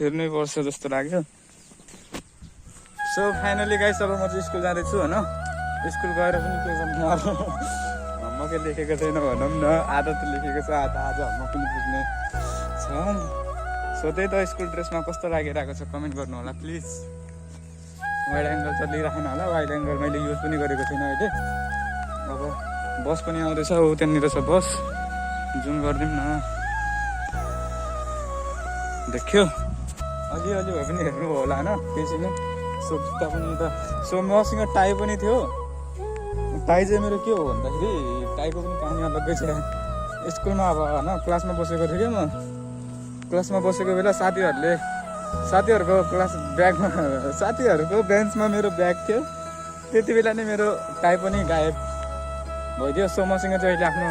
फेर्नै पर्छ जस्तो लाग्यो। सो फाइनली गाइस अब म चाहिँ स्कुल जाँदैछु होइन। स्कुल गएर पनि के गर्नु होमवर्कै लेखेको छैन भनौँ न, आधा त लेखेको छ, आधा आज होमवर्क पनि बुझ्ने छ। सो त्यही त स्कुल ड्रेसमा कस्तो लागिरहेको छ कमेन्ट गर्नु होला प्लिज। वाइड एङ्गल चलिरहेन होला, वाइड एङ्गल मैले युज पनि गरेको छैन अहिले। अब बस पनि आउँदैछ, ऊ त्यहाँनिर छ बस, जुम गरिदिउँ न। देख्यो अलिअलि भए पनि हेर्नु होला होइन, केही छैन। सो जुत्ता पनि त, सो मसँग टाई पनि थियो। टाई चाहिँ मेरो के हो भन्दाखेरि टाईको पनि कहानी अलग्गै छ। स्कुलमा अब होइन क्लासमा बसेको थिएँ क्या म, क्लासमा बसेको बेला साथीहरूको क्लास ब्यागमा, साथीहरूको बेन्चमा मेरो ब्याग थियो। त्यति बेला नै मेरो टाई पनि गायब भइदियो। सो मसँग चाहिँ अहिले आफ्नो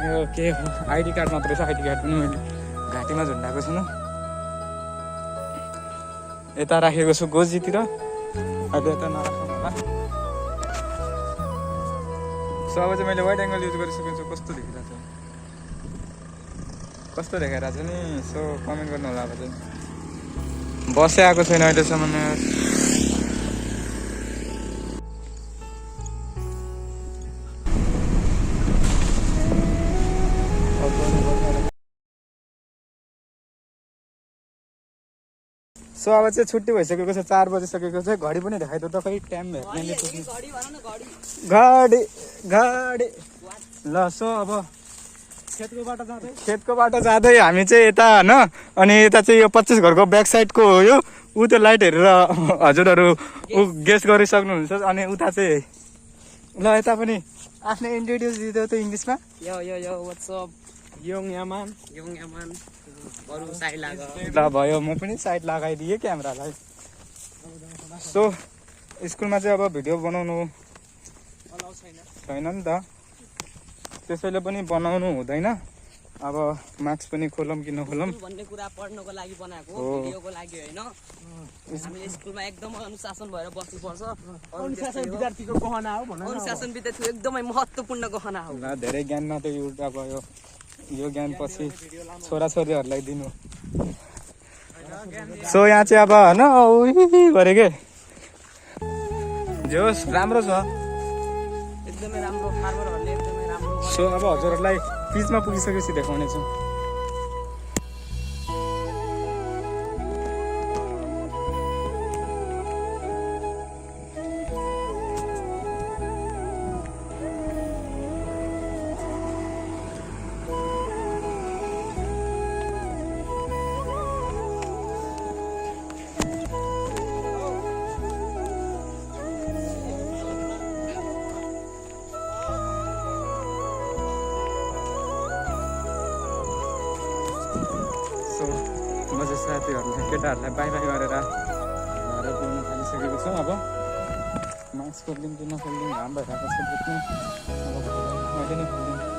यो के आइडी कार्ड मात्रै छ, आइडी कार्ड पनि मैले घाँटीमा झुन्डाएको छैन, यता राखेको छु गोजीतिर, अहिले यता नराखौँ होला। सो अब चाहिँ मैले वाइड एङ्गल युज गरिसकेको छु, कस्तो देखाइरहेको छ नि। सो कमेन्ट गर्नु होला। अब चाहिँ बसै आएको छैन अहिलेसम्म। सो अब चाहिँ छुट्टी भइसकेको छ, 4 बजिसकेको छ। घडी पनि देखाइदियो त, खै टाइम हेर्ने घडी ल। सो अब खेतको बाटो जाँदै हामी चाहिँ यता होइन, अनि यता चाहिँ यो 25 घरको ब्याक साइडको हो यो। ऊ त्यो लाइट हेरेर हजुरहरू गेस गरिसक्नुहुन्छ। अनि उता चाहिँ ल यता पनि आफ्नो इन्ट्रोड्युस दिँदै त इङ्ग्लिसमा। ल भयो, म पनि साइड लगाइदिएँ क्यामेरालाई। सो स्कुलमा चाहिँ अब भिडियो बनाउनु छैन नि त, त्यसैले पनि बनाउनु हुँदैन। अब मार्क्स पनि खोलौँ कि नखोलौँ भन्ने कुरा पढ्नको लागि बनाएको हो, भिडियोको लागि होइन। हामीले स्कुलमा एकदमै अनुशासन भएर बस्नुपर्छ। अनुशासन विद्यार्थीको गहना हो भन्न, अनुशासन विद्यार्थीको एकदमै महत्त्वपूर्ण गहना हो। ल धेरै ज्ञान मात्रै एउटा भयो, यो ज्ञान पछि छोराछोरीहरूलाई दिनु। सो यहाँ चाहिँ अब होइन उही गरे के जोस् राम्रो छ, एकदमै राम्रो, फार्मरहरूले एकदमै राम्रो। सो अब हजुरहरूलाई पिचमा पुगिसकेपछि देखाउनेछु। म चाहिँ साथीहरूलाई केटाहरूलाई बाई बाई गरेर घर पुग्नु थालिसकेको छु। अब मास्क खोलिदिउँ कि नखोलिदिउँ, घाम भइरहेको छ, मैले नै खोलिदिउँ।